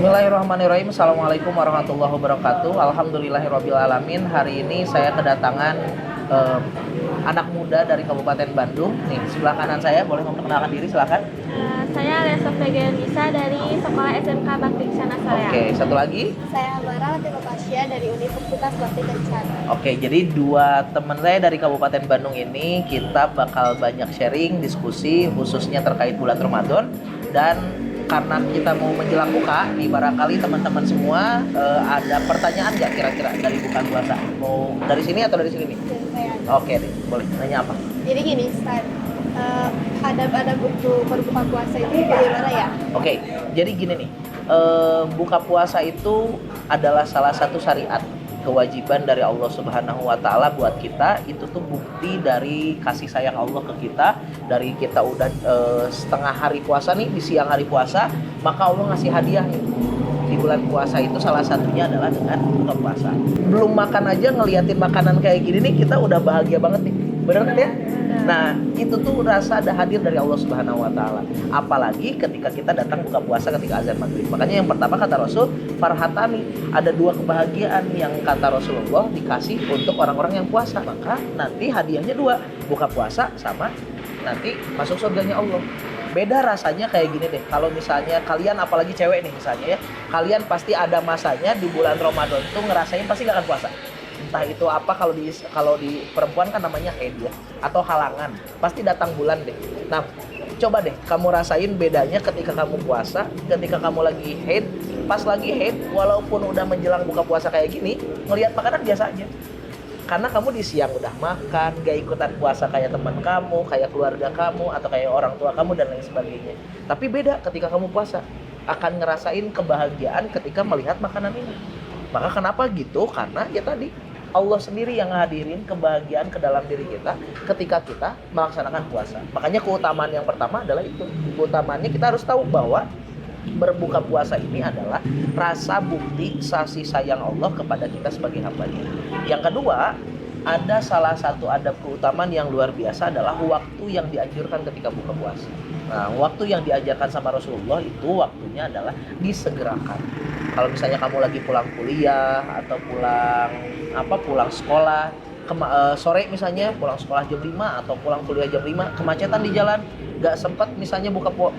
Bismillahirrahmanirrahim. Assalamualaikum warahmatullahi wabarakatuh. Alhamdulillahirrabbilalamin. Hari ini saya kedatangan anak muda dari Kabupaten Bandung. Nih, sebelah kanan saya, boleh memperkenalkan diri, silakan. Saya Lesa Feganisa dari Sekolah SMK Bakti Kencana Soreang. Oke, satu lagi. Saya Amara Latifah dari Universitas Bakti Kencana. Oke, jadi dua teman saya dari Kabupaten Bandung ini kita bakal banyak sharing, diskusi khususnya terkait bulan Ramadan. Dan karena kita mau menjelang buka, nih barangkali teman-teman semua ada pertanyaan nggak kira-kira dari buka puasa? Mau dari sini atau dari sini nih? Oke deh, boleh. Nanya apa? Jadi gini, Ustaz, adab-adab untuk berbuka puasa itu bagaimana ya? Oke, jadi gini nih, buka puasa itu adalah salah satu syariat kewajiban dari Allah Subhanahu wa Ta'ala buat kita. Itu tuh bukti dari kasih sayang Allah ke kita. Dari kita udah setengah hari puasa nih, di siang hari puasa, maka Allah ngasih hadiah nih. Di bulan puasa itu salah satunya adalah dengan buka puasa. Belum makan aja ngeliatin makanan kayak gini nih, kita udah bahagia banget nih. Bener kan ya? Nah, itu tuh rasa ada hadir dari Allah Subhanahu wa Ta'ala. Apalagi ketika kita datang buka puasa ketika azan maghrib. Makanya yang pertama kata Rasul, farhatani, ada dua kebahagiaan yang kata Rasulullah dikasih untuk orang-orang yang puasa. Maka nanti hadiahnya dua, buka puasa sama nanti masuk surganya Allah. Beda rasanya kayak gini deh. Kalau misalnya kalian, apalagi cewek nih misalnya ya, kalian pasti ada masanya di bulan Ramadan tuh ngerasain pasti gak akan puasa. Entah itu apa, kalau di perempuan kan namanya haid ya, atau halangan. Pasti datang bulan deh. Nah, coba deh kamu rasain bedanya ketika kamu puasa, ketika kamu lagi haid. Pas lagi haid, walaupun udah menjelang buka puasa kayak gini, ngelihat makanan biasa aja. Karena kamu di siang udah makan, gak ikutan puasa kayak teman kamu, kayak keluarga kamu, atau kayak orang tua kamu dan lain sebagainya. Tapi beda ketika kamu puasa, akan ngerasain kebahagiaan ketika melihat makanan ini. Maka kenapa gitu? Karena ya tadi, Allah sendiri yang ngadirin kebahagiaan ke dalam diri kita ketika kita melaksanakan puasa. Makanya keutamaan yang pertama adalah itu. Keutamaannya kita harus tahu bahwa berbuka puasa ini adalah rasa bukti kasih sayang Allah kepada kita sebagai hamba-Nya. Yang kedua, ada salah satu adab keutamaan yang luar biasa adalah waktu yang dianjurkan ketika buka puasa. Nah, waktu yang diajarkan sama Rasulullah itu waktunya adalah disegerakan. Kalau misalnya kamu lagi pulang kuliah atau pulang sekolah, sore misalnya pulang sekolah jam 5 atau pulang kuliah jam 5, kemacetan di jalan, gak sempat misalnya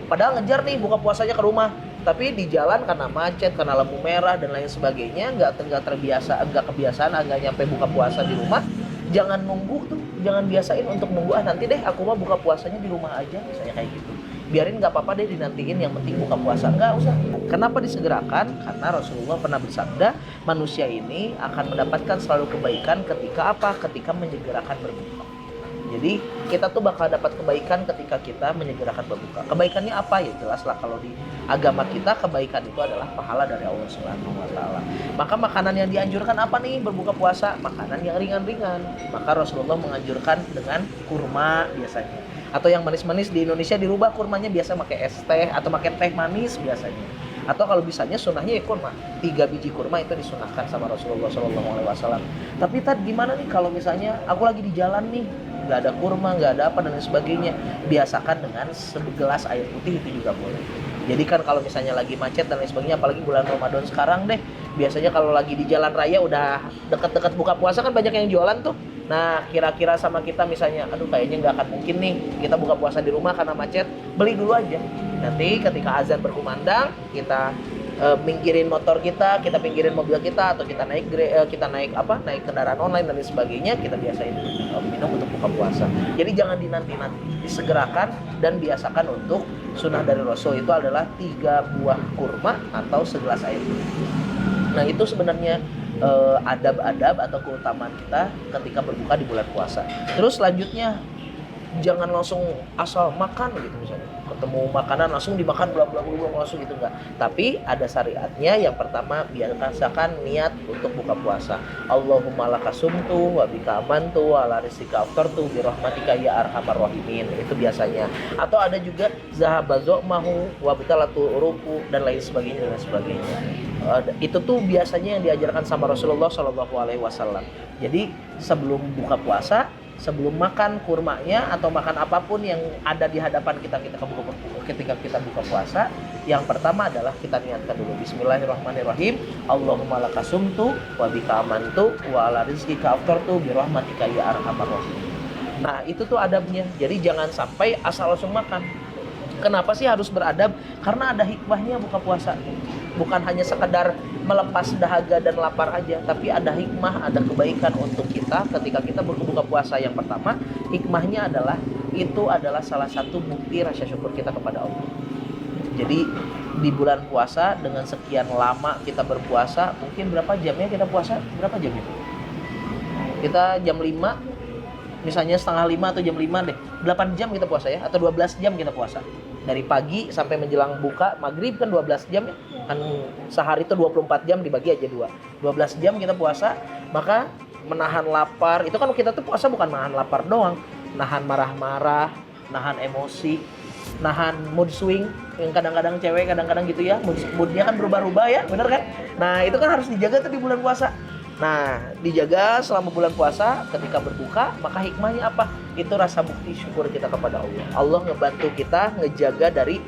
padahal ngejar nih buka puasanya ke rumah, tapi di jalan karena macet, karena lampu merah dan lain sebagainya, gak kebiasaan, agak nyampe buka puasa di rumah. Jangan nunggu tuh, jangan biasain untuk nunggu, nanti deh aku mah buka puasanya di rumah aja, misalnya kayak gitu. Biarin, gak apa-apa deh dinantiin, yang penting buka puasa. Nggak usah. Kenapa disegerakan? Karena Rasulullah pernah bersabda, manusia ini akan mendapatkan selalu kebaikan ketika apa? Ketika menyegerakan berbuka. Jadi kita tuh bakal dapat kebaikan ketika kita menyegerakan berbuka. Kebaikannya apa? Ya jelaslah, kalau di agama kita kebaikan itu adalah pahala dari Allah Subhanahu wa Ta'ala. Maka makanan yang dianjurkan apa nih berbuka puasa? Makanan yang ringan-ringan. Maka Rasulullah menganjurkan dengan kurma biasanya. Atau yang manis-manis, di Indonesia dirubah kurmanya biasa pakai es teh atau pakai teh manis biasanya. Atau kalau bisanya sunahnya ya kurma, 3 biji kurma itu disunahkan sama Rasulullah SAW. Tapi tadi gimana nih kalau misalnya aku lagi di jalan nih, nggak ada kurma, nggak ada apa dan lain sebagainya, biasakan dengan segelas air putih, itu juga boleh. Jadi kan kalau misalnya lagi macet dan lain sebagainya, apalagi bulan Ramadan sekarang deh, biasanya kalau lagi di jalan raya udah dekat-dekat buka puasa kan banyak yang jualan tuh. Nah, kira-kira sama kita misalnya, aduh kayaknya nggak akan mungkin nih kita buka puasa di rumah karena macet, beli dulu aja. Nanti ketika azan berkumandang, kita pinggirin motor kita pinggirin mobil kita, atau kita naik kendaraan online dan lain sebagainya, kita biasain minum untuk buka puasa. Jadi jangan dinanti-nanti, disegerakan dan biasakan untuk sunnah dari Rasul itu adalah 3 buah kurma atau segelas air. Nah, itu sebenarnya adab-adab atau keutamaan kita ketika berbuka di bulan puasa. Terus selanjutnya, jangan langsung asal makan gitu, misalnya ketemu makanan langsung dimakan bla langsung gitu, enggak. Tapi ada syariatnya. Yang pertama, biasakan niat untuk buka puasa. Allahumma lakasumtu wa bika amantu wa ala rizqika aftartu bi rahmatika ya arhamar rahimin. Itu biasanya. Atau ada juga zahabazo mahu wa bitalatu uruku dan lain sebagainya. Itu tuh biasanya yang diajarkan sama Rasulullah SAW. Jadi sebelum buka puasa, sebelum makan kurmanya atau makan apapun yang ada di hadapan kita ketika kita buka puasa, Yang pertama adalah kita niatkan dulu Bismillahirrahmanirrahim. Allahumma lakasumtu wa bika amantu wa ala rizqika aftartu bi rahmatika ya arhamar rahimin. Nah, itu tuh adabnya. Jadi jangan sampai asal langsung makan. Kenapa sih harus beradab? Karena ada hikmahnya buka puasa. Bukan hanya sekedar melepas dahaga dan lapar aja, tapi ada hikmah, ada kebaikan untuk kita ketika kita berbuka puasa. Yang pertama, hikmahnya adalah itu adalah salah satu bukti rasa syukur kita kepada Allah. Jadi di bulan puasa dengan sekian lama kita berpuasa, mungkin berapa jamnya kita puasa? Berapa jamnya? Kita jam 5, misalnya setengah 5 atau jam 5 deh, 8 jam kita puasa ya, atau 12 jam kita puasa. Dari pagi sampai menjelang buka maghrib kan 12 jam ya, kan sehari itu 24 jam dibagi aja 12 jam kita puasa. Maka menahan lapar, itu kan kita tuh puasa bukan menahan lapar doang, nahan marah-marah, nahan emosi, nahan mood swing, yang kadang-kadang cewek kadang-kadang gitu ya, moodnya kan berubah-ubah ya, bener kan? Nah itu kan harus dijaga tuh di bulan puasa. Nah, dijaga selama bulan puasa. Ketika berbuka, maka hikmahnya apa? Itu rasa bukti syukur kita kepada Allah. Allah ngebantu kita ngejaga dari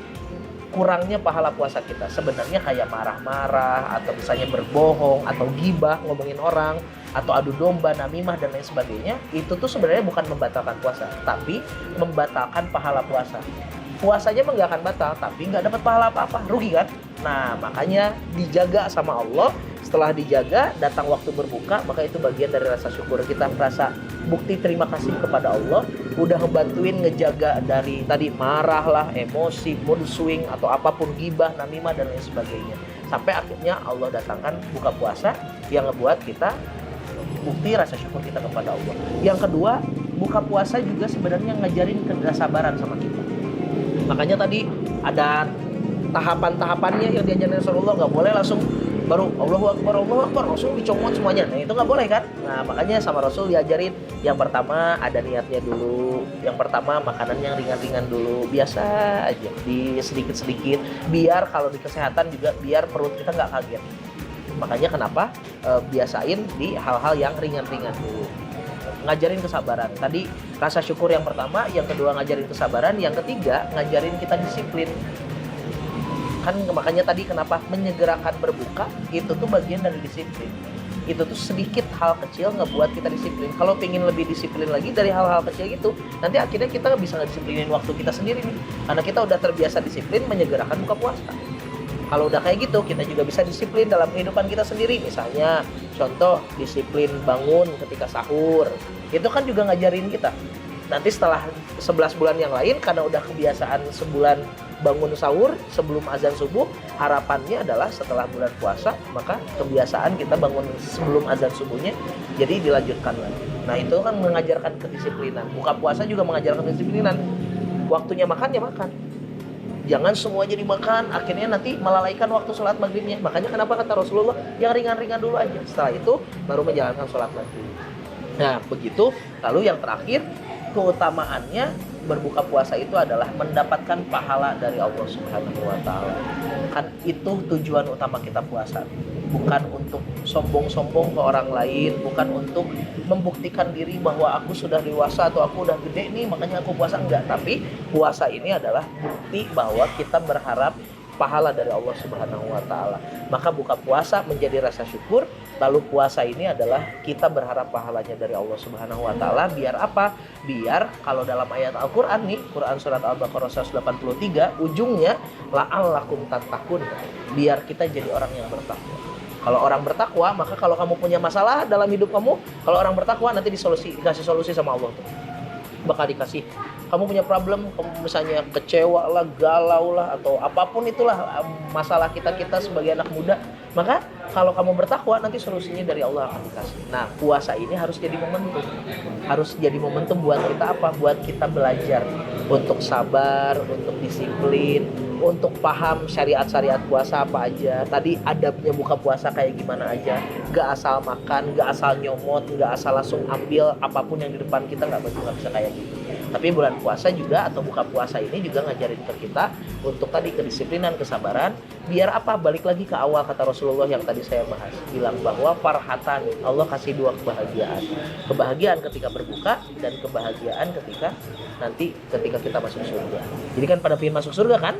kurangnya pahala puasa kita. Sebenarnya kayak marah-marah, atau misalnya berbohong, atau gibah, ngomongin orang, atau adu domba, namimah, dan lain sebagainya. Itu tuh sebenarnya bukan membatalkan puasa, tapi membatalkan pahala puasa. Puasanya mah nggak akan batal, tapi nggak dapat pahala apa-apa, rugi kan? Nah, makanya dijaga sama Allah. Setelah dijaga, datang waktu berbuka, maka itu bagian dari rasa syukur kita, rasa bukti terima kasih kepada Allah udah ngebantuin ngejaga dari tadi marah lah, emosi, mood swing, atau apapun, gibah, namimah, dan lain sebagainya. Sampai akhirnya Allah datangkan buka puasa yang ngebuat kita bukti rasa syukur kita kepada Allah. Yang kedua, buka puasa juga sebenarnya ngajarin kesabaran sama kita. Makanya tadi ada tahapan-tahapannya yang diajarin Rasulullah. Nggak boleh langsung baru Allahu Akbar langsung dicomot semuanya. Nah itu nggak boleh kan? Nah makanya sama Rasul diajarin, yang pertama ada niatnya dulu, yang pertama makanan yang ringan-ringan dulu, biasa aja, di sedikit-sedikit, biar kalau di kesehatan juga biar perut kita nggak kaget. Makanya kenapa biasain di hal-hal yang ringan-ringan dulu. Ngajarin kesabaran. Tadi rasa syukur yang pertama, yang kedua ngajarin kesabaran, yang ketiga ngajarin kita disiplin. Kan makanya tadi kenapa menyegerakan berbuka, itu tuh bagian dari disiplin. Itu tuh sedikit hal kecil ngebuat kita disiplin. Kalau pengen lebih disiplin lagi dari hal-hal kecil gitu, nanti akhirnya kita bisa ngedisiplinin waktu kita sendiri nih. Karena kita udah terbiasa disiplin menyegerakan buka puasa. Kalau udah kayak gitu, kita juga bisa disiplin dalam kehidupan kita sendiri. Misalnya, contoh disiplin bangun ketika sahur. Itu kan juga ngajarin kita. Nanti setelah 11 bulan yang lain, karena udah kebiasaan sebulan bangun sahur sebelum azan subuh, harapannya adalah setelah bulan puasa, maka kebiasaan kita bangun sebelum azan subuhnya jadi dilanjutkan lagi. Nah itu kan mengajarkan kedisiplinan. Buka puasa juga mengajarkan kedisiplinan. Waktunya makan ya makan. Jangan semuanya dimakan, akhirnya nanti melalaikan waktu sholat maghribnya. Makanya kenapa kata Rasulullah, yang ringan-ringan dulu aja. Setelah itu baru menjalankan sholat maghrib. Nah begitu. Lalu yang terakhir, keutamaannya berbuka puasa itu adalah mendapatkan pahala dari Allah Subhanahu wa Ta'ala. Kan itu tujuan utama kita puasa. Bukan untuk sombong-sombong ke orang lain, bukan untuk membuktikan diri bahwa aku sudah dewasa atau aku udah gede nih makanya aku puasa, enggak. Tapi puasa ini adalah bukti bahwa kita berharap pahala dari Allah Subhanahu wa Ta'ala. Maka buka puasa menjadi rasa syukur. Lalu puasa ini adalah kita berharap pahalanya dari Allah Subhanahu wa Ta'ala. Biar apa? Biar kalau dalam ayat Al-Quran nih, Quran surat Al-Baqarah 183, ujungnya la'allakum tattaqun. Biar kita jadi orang yang bertakwa. Kalau orang bertakwa, maka kalau kamu punya masalah dalam hidup kamu, kalau orang bertakwa nanti dikasih solusi sama Allah tuh. Bakal dikasih. Kamu punya problem, kamu misalnya kecewa lah, galau lah, atau apapun itulah masalah kita sebagai anak muda, maka kalau kamu bertakwa nanti solusinya dari Allah akan dikasih. Nah puasa ini harus jadi momentum. Harus jadi momentum buat kita apa? Buat kita belajar untuk sabar, untuk disiplin, untuk paham syariat-syariat puasa apa aja. Tadi adabnya buka puasa kayak gimana aja. Gak asal makan, gak asal nyomot, gak asal langsung ambil apapun yang di depan kita, gak bisa kayak gitu. Tapi bulan puasa juga atau buka puasa ini juga ngajarin ke kita untuk tadi kedisiplinan, kesabaran. Biar apa? Balik lagi ke awal kata Rasulullah yang tadi saya bahas. Bilang bahwa farhatan, Allah kasih dua kebahagiaan. Kebahagiaan ketika berbuka dan kebahagiaan ketika kita masuk surga. Jadi kan pada pengen masuk surga kan?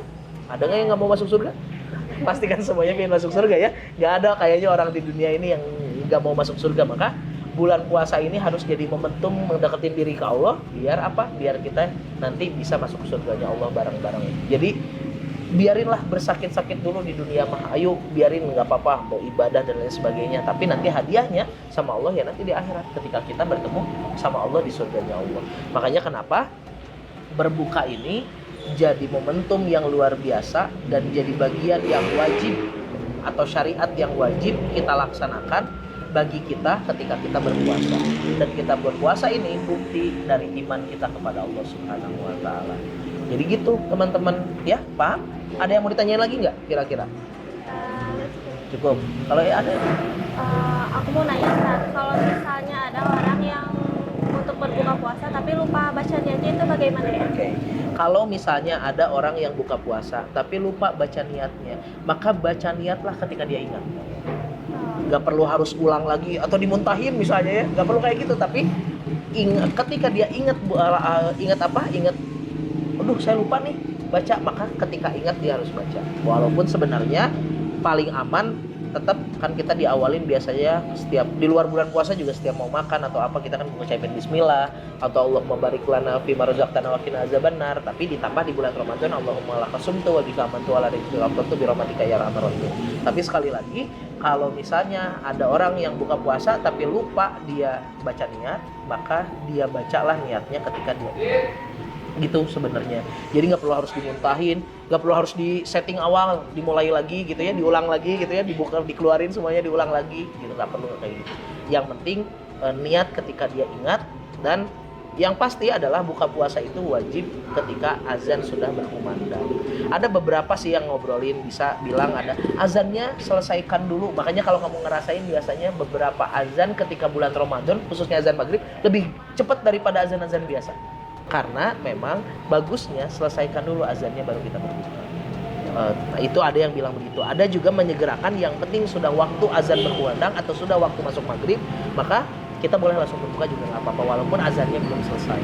Ada nggak yang nggak mau masuk surga? Pasti kan semuanya pengen masuk surga ya. Nggak ada kayaknya orang di dunia ini yang nggak mau masuk surga. Maka bulan puasa ini harus jadi momentum mendekatin diri ke Allah. Biar apa? Biar kita nanti bisa masuk surganya Allah bareng-bareng. Jadi biarinlah bersakit-sakit dulu di dunia mah. Ayo biarin, nggak apa-apa, mau ibadah dan lain sebagainya. Tapi nanti hadiahnya sama Allah ya nanti di akhirat ketika kita bertemu sama Allah di surganya Allah. Makanya kenapa berbuka ini jadi momentum yang luar biasa dan jadi bagian yang wajib atau syariat yang wajib kita laksanakan bagi kita ketika kita berpuasa. Dan kita berpuasa ini bukti dari iman kita kepada Allah Subhanahu wa taala. Jadi gitu teman-teman ya, paham? Ada yang mau ditanyain lagi nggak kira-kira? Cukup. Kalau ada Aku mau nanya Ustaz, kalau misalnya ada orang yang untuk berbuka puasa tapi lupa baca niatnya itu bagaimana ya? Oke. Kalau misalnya ada orang yang buka puasa tapi lupa baca niatnya, maka baca niatlah ketika dia ingat. Gak perlu harus ulang lagi atau dimuntahin misalnya ya, gak perlu kayak gitu. Tapi ketika dia ingat aduh saya lupa nih baca, maka ketika ingat dia harus baca. Walaupun sebenarnya paling aman tetap kan kita diawalin biasanya setiap di luar bulan puasa juga setiap mau makan atau apa kita kan mengucapkan bismillah atau Allahumma barik lana fi ma razaqtana wa qina azabannar. Tapi ditambah di bulan Ramadan Allahumma lakasumtu wa bika amantu ala rizqi ghafratu bi rahmatika ya arhamar rahimin. Tapi sekali lagi kalau misalnya ada orang yang buka puasa tapi lupa dia baca niat, maka dia bacalah niatnya ketika dia gitu sebenarnya. Jadi nggak perlu harus dimuntahin, nggak perlu harus di setting awal, dimulai lagi gitu ya, diulang lagi gitu ya, dibuka, dikeluarin semuanya, diulang lagi gitu, nggak perlu kayak gitu. Yang penting niat ketika dia ingat. Dan yang pasti adalah buka puasa itu wajib ketika azan sudah berkumandang. Ada beberapa sih yang ngobrolin bisa bilang ada azannya selesaikan dulu. Makanya kalau kamu ngerasain biasanya beberapa azan ketika bulan Ramadan khususnya azan maghrib lebih cepat daripada azan-azan biasa. Karena memang bagusnya selesaikan dulu azannya baru kita berbuka. Itu ada yang bilang begitu. Ada juga menyegerakan yang penting sudah waktu azan berkumandang atau sudah waktu masuk maghrib, maka kita boleh langsung berbuka juga nggak apa-apa walaupun azannya belum selesai.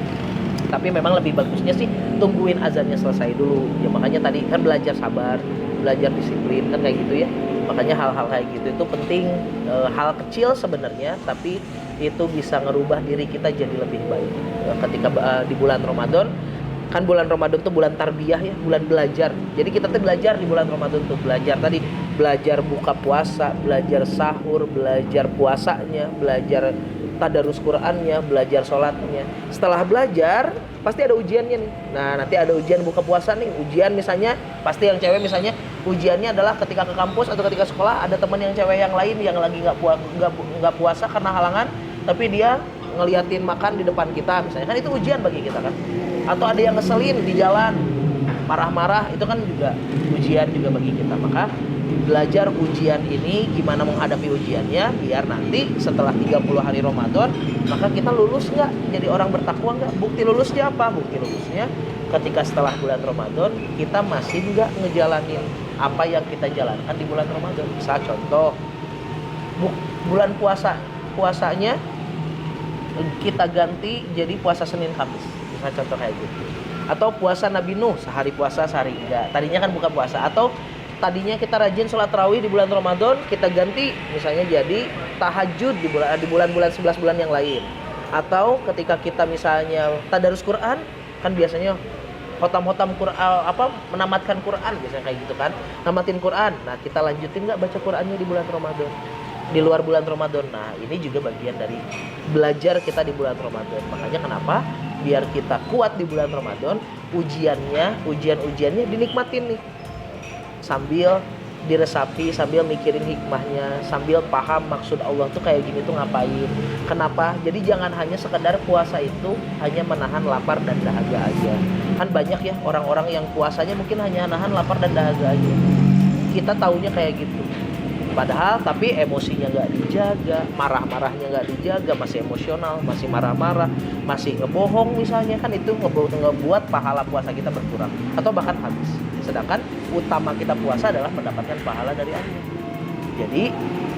Tapi memang lebih bagusnya sih tungguin azannya selesai dulu. Ya makanya tadi kan belajar sabar, belajar disiplin kan kayak gitu ya. Makanya hal-hal kayak gitu itu penting, hal kecil sebenarnya tapi itu bisa ngerubah diri kita jadi lebih baik. Ketika di bulan Ramadan, kan bulan Ramadan tuh bulan tarbiyah ya, bulan belajar. Jadi kita tuh belajar di bulan Ramadan tuh belajar tadi, belajar buka puasa, belajar sahur, belajar puasanya, belajar tadarus Qur'annya, belajar sholatnya. Setelah belajar pasti ada ujiannya nih. Nah nanti ada ujian buka puasa nih. Ujian misalnya pasti yang cewek misalnya ujiannya adalah ketika ke kampus atau ketika sekolah ada teman yang cewek yang lain yang lagi nggak puasa karena halangan, tapi dia ngeliatin makan di depan kita misalnya, kan itu ujian bagi kita kan. Atau ada yang ngeselin di jalan marah-marah, itu kan juga ujian juga bagi kita. Maka belajar ujian ini gimana menghadapi ujiannya biar nanti setelah 30 hari Ramadan maka kita lulus nggak jadi orang bertakwa nggak. Bukti lulusnya apa? Bukti lulusnya ketika setelah bulan Ramadan kita masih nggak ngejalanin apa yang kita jalankan di bulan Ramadan. Misal contoh bulan puasanya kita ganti jadi puasa Senin Kamis, misal contoh kayak gitu. Atau puasa Nabi Nuh, sehari puasa sehari enggak, tadinya kan buka puasa. Atau tadinya kita rajin sholat tarawih di bulan Ramadan, kita ganti misalnya jadi tahajud di bulan-bulan 11 bulan yang lain. Atau ketika kita misalnya tadarus Quran, kan biasanya khotam Quran, menamatkan Quran biasanya kayak gitu kan, namatin Quran. Nah kita lanjutin nggak baca Qurannya di bulan Ramadan, di luar bulan Ramadan. Nah ini juga bagian dari belajar kita di bulan Ramadan. Makanya kenapa biar kita kuat di bulan Ramadan, ujiannya dinikmatin nih, sambil diresapi, sambil mikirin hikmahnya, sambil paham maksud Allah tuh kayak gini tuh ngapain, kenapa. Jadi jangan hanya sekedar puasa itu hanya menahan lapar dan dahaga aja. Kan banyak ya orang-orang yang puasanya mungkin hanya nahan lapar dan dahaga aja. Kita taunya kayak gitu. Padahal tapi emosinya nggak dijaga, marah-marahnya nggak dijaga, masih emosional, masih marah-marah, masih ngebohong misalnya, kan itu ngebuat pahala puasa kita berkurang atau bahkan habis. Sedangkan utama kita puasa adalah mendapatkan pahala dari Allah. Jadi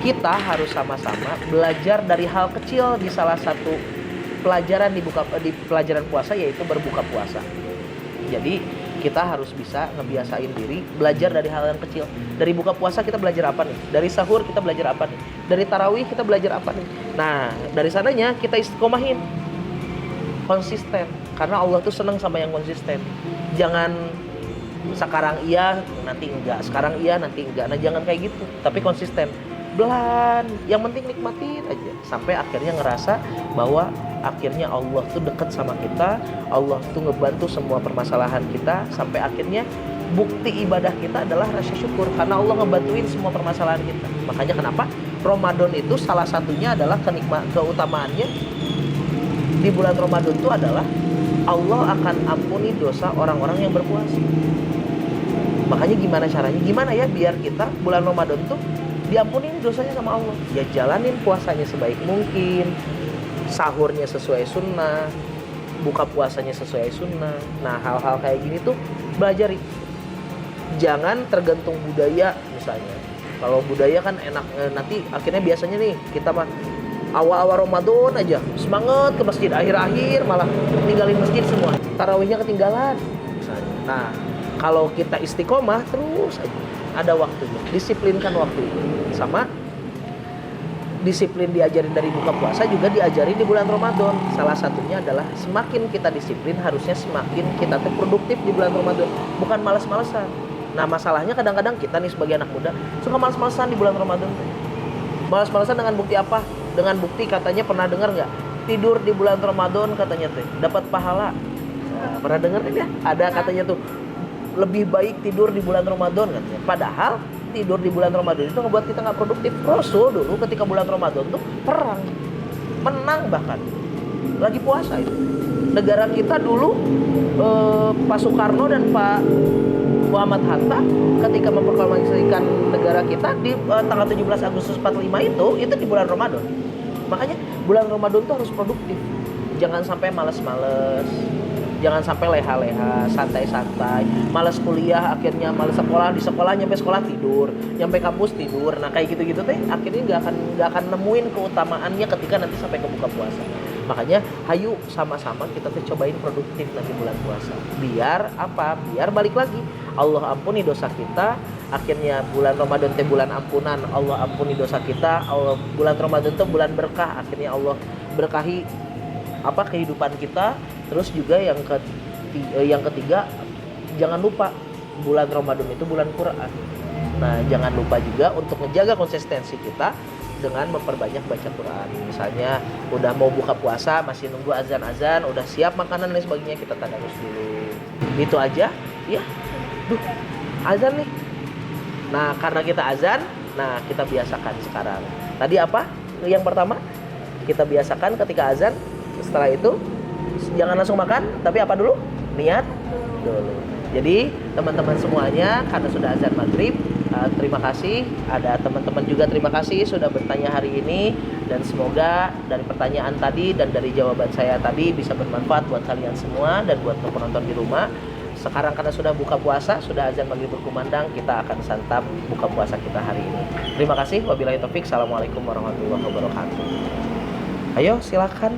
kita harus sama-sama belajar dari hal kecil di salah satu pelajaran di pelajaran puasa, yaitu berbuka puasa. Jadi Kita harus bisa ngebiasain diri belajar dari hal yang kecil. Dari buka puasa kita belajar apa nih? Dari sahur kita belajar apa nih? Dari tarawih kita belajar apa nih? Nah, dari sananya kita istiqomahin. Konsisten. Karena Allah tuh senang sama yang konsisten. Jangan sekarang iya, nanti enggak. Sekarang iya, nanti enggak. Nah, jangan kayak gitu. Tapi konsisten. Belan. Yang penting nikmatin aja. Sampai akhirnya ngerasa bahwa akhirnya Allah tuh dekat sama kita, Allah tuh ngebantu semua permasalahan kita, sampai akhirnya bukti ibadah kita adalah rasa syukur karena Allah ngebantuin semua permasalahan kita. Makanya kenapa Ramadan itu salah satunya adalah keutamaannya di bulan Ramadan itu adalah Allah akan ampuni dosa orang-orang yang berpuasa. Makanya gimana caranya? Gimana ya biar kita bulan Ramadan tuh diampuni dosanya sama Allah? Ya jalanin puasanya sebaik mungkin, sahurnya sesuai sunnah, buka puasanya sesuai sunnah. Nah, hal-hal kayak gini tuh belajari. Jangan tergantung budaya misalnya. Kalau budaya kan enak, nanti akhirnya biasanya nih kita mah awal-awal Ramadan aja semangat ke masjid, akhir-akhir malah tinggalin masjid semua, tarawihnya ketinggalan misalnya. Nah, kalau kita istiqomah terus aja, ada waktunya, disiplinkan waktu itu. Sama disiplin diajarin dari buka puasa juga diajarin di bulan Ramadan. Salah satunya adalah semakin kita disiplin harusnya semakin kita tuh produktif di bulan Ramadan, bukan malas-malesan. Nah, masalahnya kadang-kadang kita nih sebagai anak muda suka malas-malesan di bulan Ramadan. Malas-malesan dengan bukti apa? Dengan bukti katanya pernah dengar nggak? Tidur di bulan Ramadan katanya tuh dapat pahala. Nah, pernah dengar ya? Ada katanya tuh lebih baik tidur di bulan Ramadan katanya. Padahal tidur di bulan Ramadan itu ngebuat kita nggak produktif. Rasul dulu ketika bulan Ramadan tuh perang, menang bahkan lagi puasa itu. Negara kita dulu Pak Soekarno dan Pak Muhammad Hatta ketika memproklamasikan negara kita di tanggal 17 Agustus 45 itu di bulan Ramadan. Makanya bulan Ramadan tuh harus produktif. Jangan sampai malas-males. Jangan sampai leha-leha, santai-santai, malas kuliah, akhirnya malas sekolah, di sekolah nyampe sekolah tidur, nyampe kampus tidur. Nah, kayak gitu-gitu teh akhirnya nggak akan nemuin keutamaannya ketika nanti sampai ke buka puasa. Makanya hayu sama-sama kita tuh cobain produktif nanti bulan puasa. Biar apa? Biar balik lagi. Allah ampuni dosa kita. Akhirnya bulan Ramadan teh bulan ampunan. Allah ampuni dosa kita. Allah bulan Ramadan tuh bulan berkah. Akhirnya Allah berkahi kehidupan kita. Terus juga yang ketiga jangan lupa bulan Ramadan itu bulan Quran. Nah, jangan lupa juga untuk menjaga konsistensi kita dengan memperbanyak baca Quran. Misalnya udah mau buka puasa masih nunggu azan-azan, udah siap makanan dan sebagainya, kita tadarus dulu. Itu aja ya. Azan nih. Nah, karena kita azan, nah kita biasakan sekarang. Tadi apa? Yang pertama, kita biasakan ketika azan. Setelah itu jangan langsung makan, tapi apa dulu? Niat dulu. Jadi teman-teman semuanya, karena sudah azan maghrib, terima kasih. Ada teman-teman juga terima kasih sudah bertanya hari ini. Dan semoga dari pertanyaan tadi dan dari jawaban saya tadi bisa bermanfaat buat kalian semua dan buat penonton di rumah. Sekarang karena sudah buka puasa, sudah azan maghrib berkumandang, kita akan santap buka puasa kita hari ini. Terima kasih. Wabillahi taufik. Assalamualaikum warahmatullahi wabarakatuh. Ayo silakan.